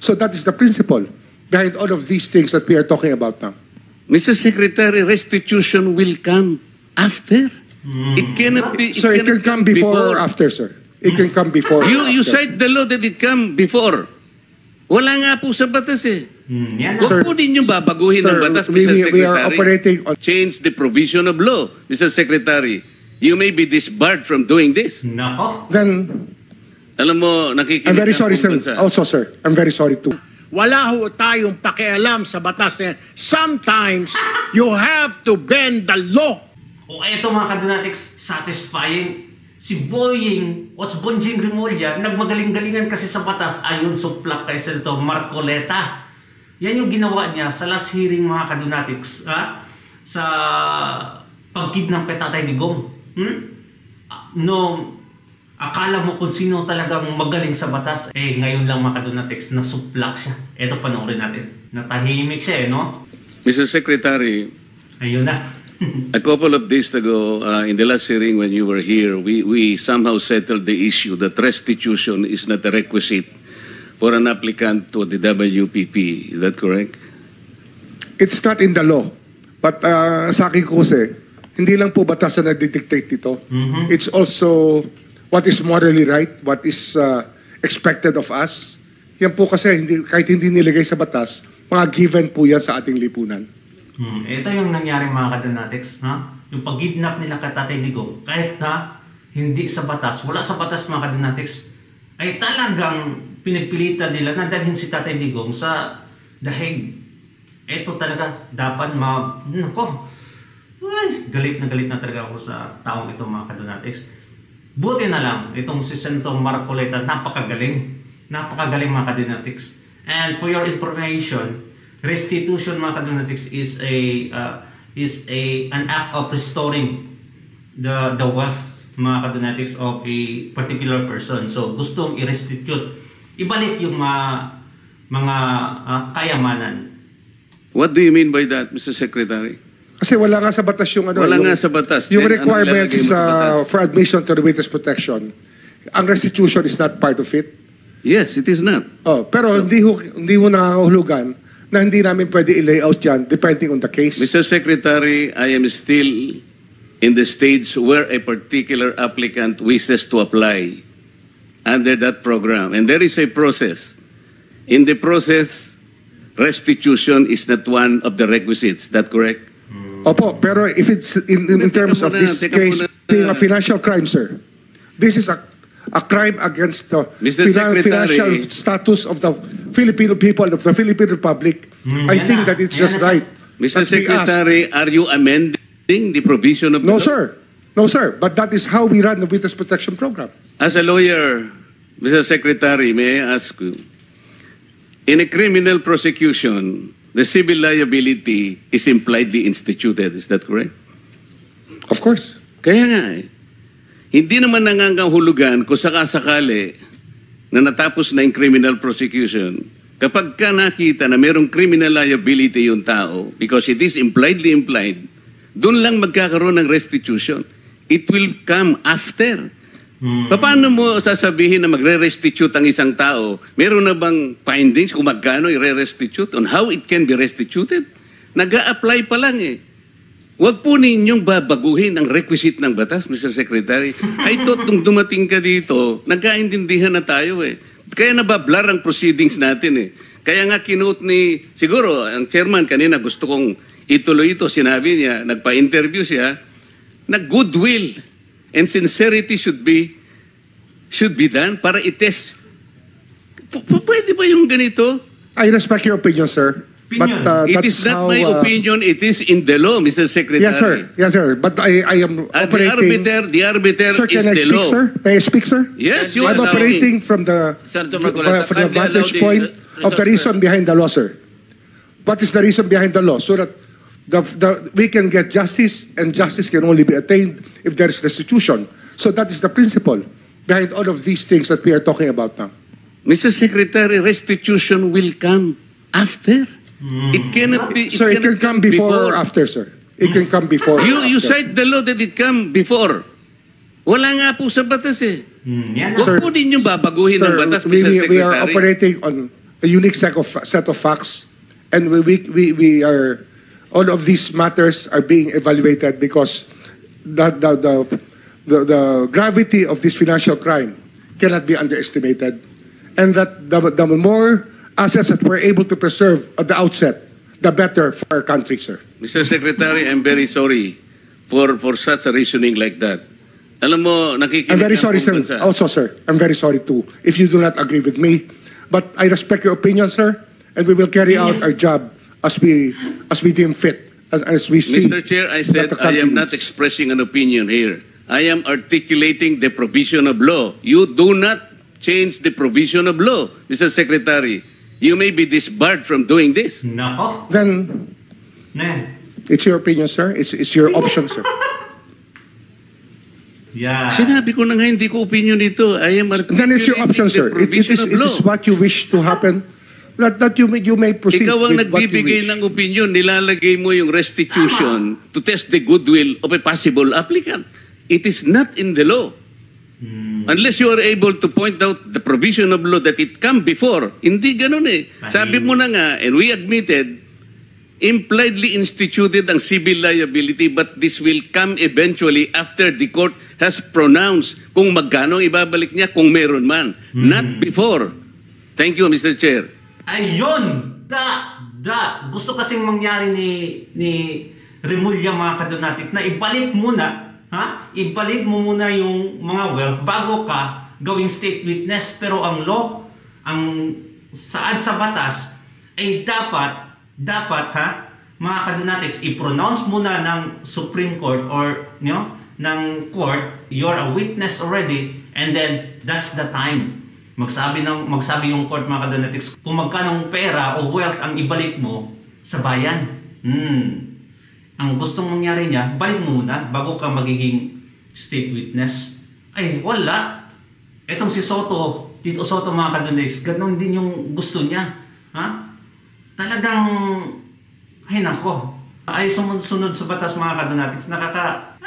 So that is the principle behind all of these things that we are talking about now. Mr. Secretary, restitution will come after. It cannot be. Sir, it can come before or after, sir. It can come before. You cite the law that it come before. Wala nga po sa batas eh. Huwag po ninyong babaguhin ang batas, Mr. Secretary. We are operating on... Change the provision of law, Mr. Secretary. You may be disbarred from doing this. Nako. Then, alam mo, nakikinig I'm very sorry, sir. bansa. Also, sir, I'm very sorry too. Wala ho tayong pakialam sa batas. Sometimes, you have to bend the law. O eto mga kadonatics, satisfying. Si Boying o si Bonjing Rimulya, nagmagaling-galingan kasi sa batas ayon suplak kay Senator Marcoleta. Yan yung ginawa niya sa last hearing mga kadonatics, sa pagkidnap kay Tatay Digong. No, akala mo kung sino talagang magaling sa batas. Ngayon lang mga kadonatics, nasuplak siya. Eto, panoorin natin. Natahimik siya no? Mr. Secretary, ayun na. a couple of days ago, in the last hearing when you were here, we somehow settled the issue that restitution is not a requisite for an applicant to the WPP. Is that correct? It's not in the law. But sa akin ko kasi, hindi lang po batas na nagdidictate dito. It's also what is morally right, what is expected of us. Yan po kasi, kahit hindi nilagay sa batas, mga given po yan sa ating lipunan. Ito yung nangyari mga kadonatics, yung pag-kidnap nila kay Tatay Digong, kahit na hindi sa batas, wala sa batas mga kadonatics, ay talagang pinagpilitan nila na dalhin si Tatay Digong sa dahig. Ito talaga, dapat nako, galit na talaga ako sa taong ito mga kadonatics. Buti na lang, itong si Senator Marcoleta, napakagaling mga kadonatics. And for your information, restitution mga kadonatics is an act of restoring the wealth mga kadonatics of a particular person. So gustong i-restitute, ibalik yung mga kayamanan. What do you mean by that, Mr. Secretary? Kasi wala nga sa batas yung Wala nga sa batas. Yung Then, requirements ano ilalagay mo sa batas? for admission to the witness protection. Ang restitution is not part of it. Yes, it is not. Pero hindi mo nangangahulugan na hindi namin pwede i-layout yan depending on the case. Mr. Secretary, I am still in the stage where a particular applicant wishes to apply under that program. And there is a process. In the process, restitution is not one of the requisites. Is that correct? Opo, pero if it's in terms of this case being a financial crime, sir, this is a crime against the financial status of the Filipino people, of the Philippine Republic. I think that it's just right. Mr. Secretary, are you amending the provision of the No, law? sir. No, sir. But that is how we run the Witness Protection Program. As a lawyer, Mr. Secretary, may I ask you, in a criminal prosecution, the civil liability is impliedly instituted. Is that correct? Of course. Kaya nga hindi naman nangangahulugan kung sakasakali na natapos na yung criminal prosecution, kapag ka nakita na mayroong criminal liability yung tao, because it is impliedly implied, doon lang magkakaroon ng restitution. It will come after. Paano mo sasabihin na magre-restitute ang isang tao? Meron na bang findings kung magkano i-restitute on how it can be restituted? Nag-a-apply pa lang eh. Huwag po ninyong babaguhin ang requisite ng batas, Mr. Secretary. I thought nung dumating ka dito, nagkaintindihan na tayo eh. Kaya nabablar ang proceedings natin eh. Kaya nga kinote ni, siguro, ang chairman kanina gusto kong ituloy ito. Sinabi niya, nagpa-interview siya, na goodwill and sincerity should be done para i-test. Pwede ba yung ganito? I respect your opinion, sir. But it is not my opinion, it is in the law, Mr. Secretary. Yes, sir. Yes, sir. But I am operating... The arbiter sir, is the law. Sir? May I speak, sir? Yes, you I'm are operating from the vantage point of the reason behind the law, sir. What is the reason behind the law? So that we can get justice, and justice can only be attained if there is restitution. So that is the principle behind all of these things that we are talking about now. Mr. Secretary, restitution will come after. It cannot be. Sir, it can come before or after, sir. It can come before. You cite the law that it come before. Wala nga po sa batas eh. Huwag po ninyong babaguhin ang batas, Mr. Secretary. We are operating on a unique set of facts, and we are, all of these matters are being evaluated because the gravity of this financial crime cannot be underestimated, and that the more assets that we're able to preserve at the outset, the better for our country, sir. Mr. Secretary, I'm very sorry for such a reasoning like that. Alam mo, nakikinig I'm very sorry, ang sir. buong bansa. Also, sir, I'm very sorry too if you do not agree with me. But I respect your opinion, sir, and we will carry out our job as we deem fit, as we see. Mr. Chair, I said that the I country am not needs. expressing an opinion here. I am articulating the provision of law. You do not change the provision of law, Mr. Secretary. You may be disbarred from doing this. Nako. Then Ne. it's your opinion, sir. It's your option, sir. Yeah. Sinabi ko na nga hindi ko opinion dito. I am Then it's your option, articulating sir. the provision of It law. is what you wish to happen. That you may proceed Ikaw ang with what you nagbibigay wish. ng opinion, nilalagay mo yung restitution to test the goodwill of a possible applicant. It is not in the law. Unless you are able to point out the provision of law that it come before. Hindi ganun eh. Sabi mo na nga, and we admitted, impliedly instituted ang civil liability, but this will come eventually after the court has pronounced kung magkano ang ibabalik niya kung meron man. Not before. Thank you, Mr. Chair. Ayun! Gusto kasing mangyari ni Remulla, mga kadonatik, na ibalik muna, ibalik mo muna yung mga wealth bago ka gawing state witness. Pero ang law, ang saad sa batas, ay dapat mga kadonatics, i-pronounce muna ng Supreme Court or ng court, you're a witness already, and then that's the time. Magsabi yung court, mga kadonatics, kung magkanong pera o wealth ang ibalik mo sa bayan. Ang gustong mangyari niya, balik mo muna bago ka magiging state witness. Ay, wala. Etong si Tito Soto, mga kadonatics, ganun din yung gusto niya. Talagang, ay nako, ay sumunod sa batas, mga kadonatics,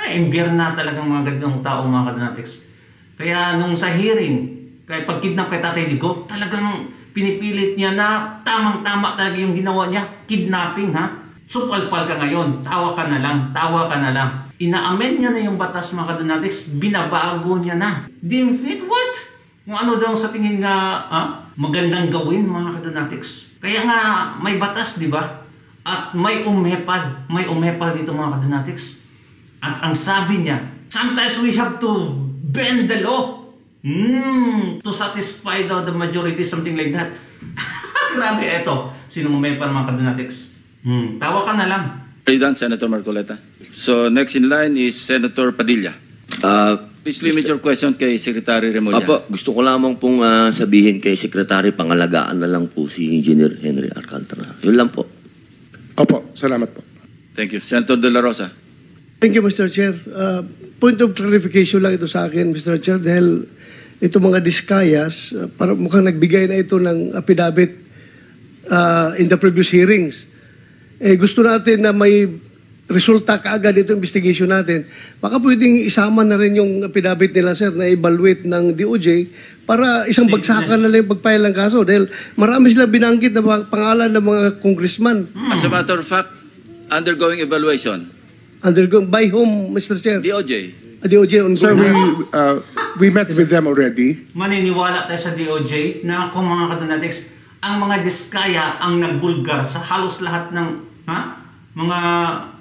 imbier na talagang mga ganitong tao, mga kadonatics. Kaya nung sa hearing, kaya pag kidnap kay Tatay Digong, talagang pinipilit niya na tamang-tama talaga yung ginawa niya, kidnapping Supalpal ka ngayon, tawa ka na lang. Ina-amend niya na yung batas, mga kadonatics, binabago niya na. Deem fit, what? Kung ano daw sa tingin nga magandang gawin, mga kadonatics. Kaya nga may batas, di ba? At may umepal dito, mga kadonatics. At ang sabi niya, sometimes we have to bend the law to satisfy the majority, something like that. Grabe, eto. Sino umepal, mga kadonatics? Tawa ka na lang. Are you done, Senator Marcoleta? So next in line is Senator Padilla. Please limit your question kay Secretary Remulla. Apo, gusto ko lamang pong sabihin kay Secretary, pangalagaan na lang po si Engineer Henry Alcantara. Yun lang po. Opo, salamat po. Thank you. Senator De La Rosa. Thank you, Mr. Chair. Point of clarification lang ito sa akin, Mr. Chair, dahil ito mga diskayas, para mukhang nagbigay na ito ng affidavit in the previous hearings. Gusto natin na may resulta kaagad ito investigation natin. Baka pwedeng isama na rin yung affidavit nila, sir, na evaluate ng DOJ para isang bagsakan na lang yung pagpile ng kaso. Dahil marami sila binanggit na pangalan ng mga congressman. As a matter of fact, undergoing evaluation. Undergone by whom, Mr. Chair? DOJ. DOJ on Sir, we met with them already. Maniniwala tayo sa DOJ na kung, mga kadonatics, ang mga diskaya ang nagbulgar sa halos lahat ng mga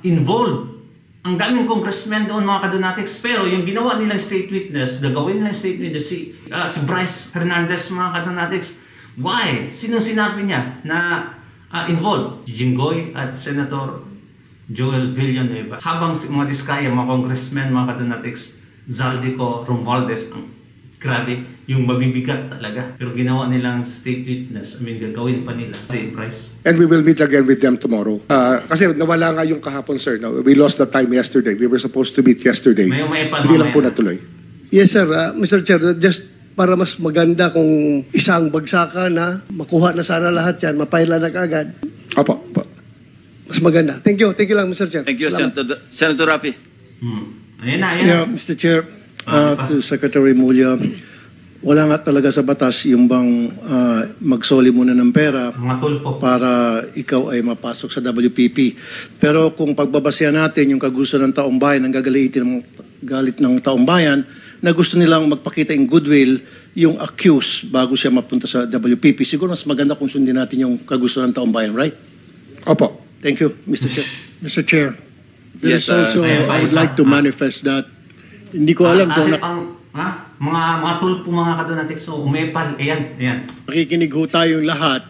involved. Ang daming congressmen doon, mga kadonatics. Pero yung ginawa nilang state witness, gagawin nilang state witness, si Bryce Hernandez, mga kadonatics. Why? Sinong sinabi niya na involved? Jinggoy at Senator Joel Villanueva. Habang mga diskaya, mga congressmen, mga kadonatics, Zaldico, Romualdez, grabe, yung mabibigat talaga. Pero ginawa nilang state witness, gagawin pa nila. Price. And we will meet again with them tomorrow. Kasi nawala nga yung kahapon, sir. No? We lost the time yesterday. We were supposed to meet yesterday. Hindi lang po natuloy. Yes, sir. Mr. Chair, just para mas maganda kung isang bagsakan na makuha na sana lahat yan, mapaila na kaagad. Opo. Mas maganda. Thank you. Thank you lang, Mr. Chair. Thank you, Senator Rapi. Ayan na. Yeah, Mr. Chair, to Secretary Remulla, Wala nga talaga sa batas yung bang magsoli muna ng pera Mga tulfo. para ikaw ay mapasok sa WPP. Pero kung pagbabasehan natin yung kagusto ng taong bayan, ang galit ng taong bayan, na gusto nilang magpakita in goodwill yung accused bago siya mapunta sa WPP. Siguro mas maganda kung sundin natin yung kagusto ng taong bayan, right? Opo. Thank you, Mr. Chair. Mr. Chair, there Yes, is also, I would like to manifest that. Hindi ko alam kung mga tulpo mga kadonatics, so umepal, ayan. nakikinig ho tayong lahat,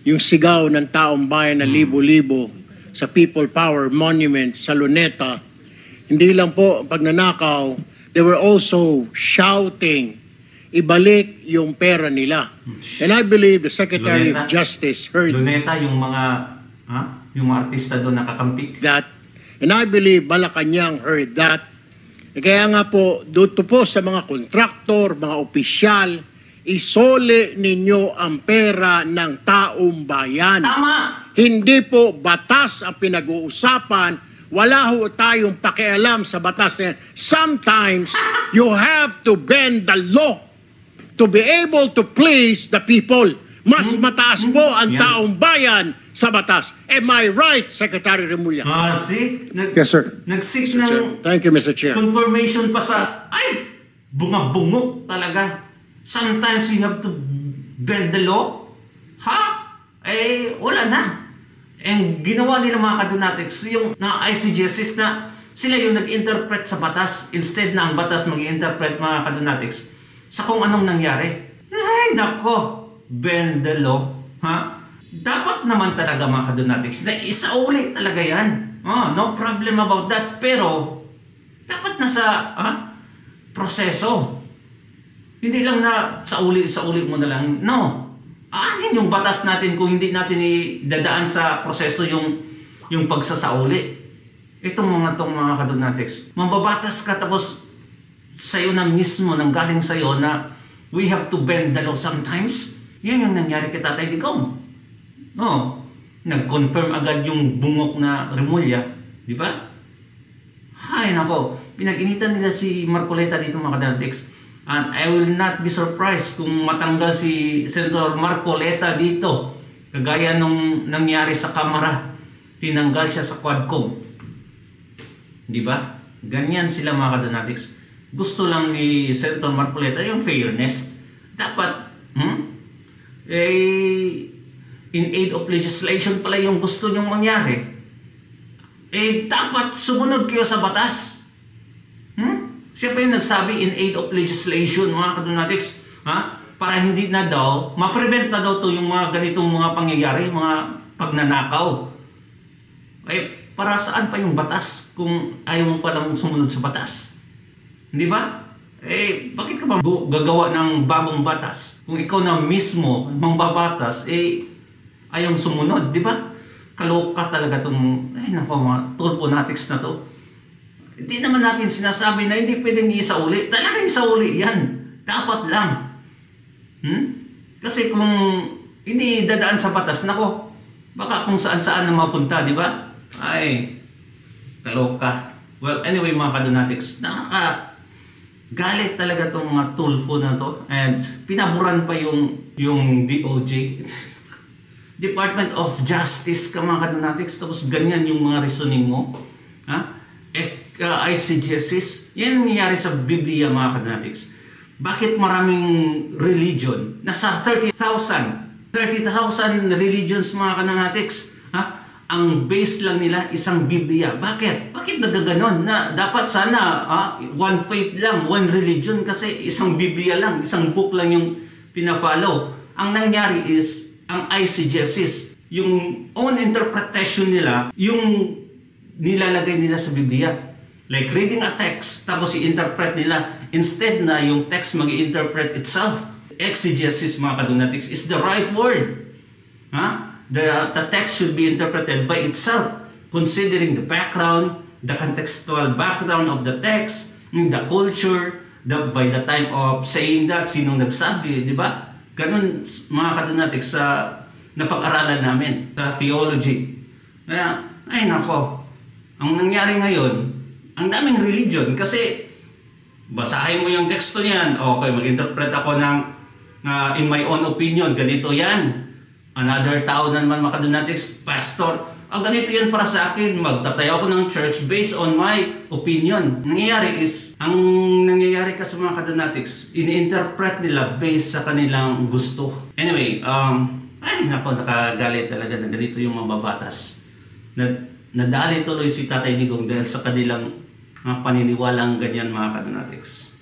yung sigaw ng taong bayan na libo-libo sa People Power Monument sa Luneta. Hindi lang po ang pagnanakaw, they were also shouting, ibalik yung pera nila. And I believe the Secretary of Justice heard Luneta, yung mga artista doon nakakampi. that. And I believe Malacanang heard that. Kaya nga po, dito po sa mga kontraktor, mga opisyal, isole ninyo ang pera ng taong bayan. Tama! Hindi po batas ang pinag-uusapan. Wala ho tayong pakialam sa batas. Sometimes, you have to bend the law to be able to please the people. Mas mataas po ang Yan. taong bayan sa batas. Am I right, Secretary Remulla? See? Yes, sir. Nag-seek ng Thank you, Mr. Chair. confirmation pa sa, bungabungok talaga. Sometimes you have to bend the law. Wala na. And ginawa nila mga kadonatics, yung ICJSIS na sila yung nag-interpret sa batas instead na ang batas mag-interpret mga kadonatics sa kung anong nangyari. Ay, nako. Bend the law. Dapat naman talaga mga kadonatics na isauli talaga yan. No problem about that. Pero, dapat nasa proseso. Hindi lang na sauli mo na lang. No. Anin yung batas natin kung hindi natin idadaan sa proseso yung pagsasauli. Itong mga kadonatics. Mambabatas ka tapos sa'yo na mismo, nanggaling sa'yo na we have to bend the law sometimes. Yan yung nangyari kay Tatay Digong. No. Nag-confirm agad yung bungok na Remulla. Di ba? Hay nako. Pinag-initan nila si Marcoleta dito mga kadonatics. And I will not be surprised kung matanggal si Senator Marcoleta dito. Kagaya nung nangyari sa Kamara. Tinanggal siya sa Quadcom. Di ba? Ganyan sila mga kadonatics. Gusto lang ni Senator Marcoleta yung fairness. Dapat, in aid of legislation pala yung gusto nyong mangyari. Dapat sumunod kayo sa batas. Siya pa yung nagsabi in aid of legislation, mga kadonatics, para hindi na daw, ma-prevent na daw to yung mga ganitong mga pangyayari, mga pagnanakaw. Para saan pa yung batas kung ayaw mo palang sumunod sa batas? Hindi ba? Bakit ka pa gagawa ng bagong batas? Kung ikaw na mismo mangbabatas, ayaw sumunod, di ba? Kaloka talaga itong, mga tulponatics na to. Hindi naman natin sinasabi na hindi pwedeng isauli. Talagang isauli yan. Dapat lang. Kasi kung hindi dadaan sa batas, nako, baka kung saan-saan na mapunta, di ba? Kaloka. Well, anyway mga kadonatics, galit talaga itong mga tulfo na to. And pinaburan pa yung DOJ. Department of Justice ka mga kadonatics, tapos ganyan yung mga reasoning mo. ICJSIS, yan ang nangyari sa Biblia mga kadonatics. Bakit maraming religion? Nasa 30,000 religions mga kadonatics. Ang base lang nila isang Biblia. Bakit? Bakit nagaganon? Na dapat sana one faith lang, one religion kasi isang Biblia lang, isang book lang yung pina-follow. Ang nangyari is ang ICJSIS, yung own interpretation nila, yung nilalagay nila sa Biblia. Like reading a text, tapos i-interpret nila. Instead na yung text mag-i-interpret itself. Exegesis mga kadonatics is the right word. The text should be interpreted by itself, considering the background, the contextual background of the text, the culture, by the time of saying that, sinong nagsabi, di ba? Ganun mga kadonatics sa napag-aralan namin sa theology. Kaya, nako, ang nangyari ngayon, ang daming religion kasi basahin mo yung teksto niyan. Okay, mag-interpret ako ng in my own opinion, ganito yan. Another tao na naman mga kadonatics, pastor, ganito yan para sa akin. Magtatayo ako ng church based on my opinion. Ang nangyayari kasi mga kadonatics, ini-interpret nila based sa kanilang gusto. Anyway, nakagalit talaga na ganito yung mga babatas. Nadali tuloy si Tatay Digong dahil sa kanilang mga paniniwalang ganyan mga kadonatics.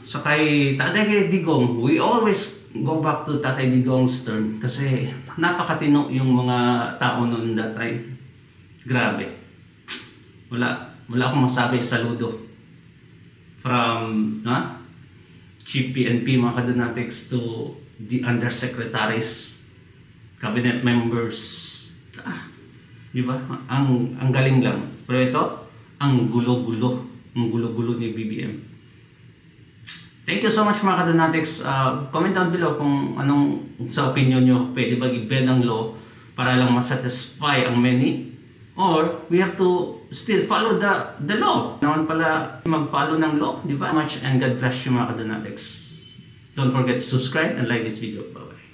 So kay Tatay Digong, we always go back to Tatay Digong's term kasi napakatino yung mga tao noon that time. Grabe. Wala akong masabi, saludo. From Chief PNP mga kadonatics to the undersecretaries, cabinet members. Di ba? Ang galing lang. Pero ito, ang gulo-gulo. Ang gulo-gulo ni BBM. Thank you so much mga kadonatics. Comment down below kung anong sa opinion nyo. Pwede ba i-bend ang law para lang masatisfy ang many? Or we have to still follow the law. Naman pala mag-follow ng law. Di ba? Much and God bless you mga kadonatics. Don't forget to subscribe and like this video. Bye-bye.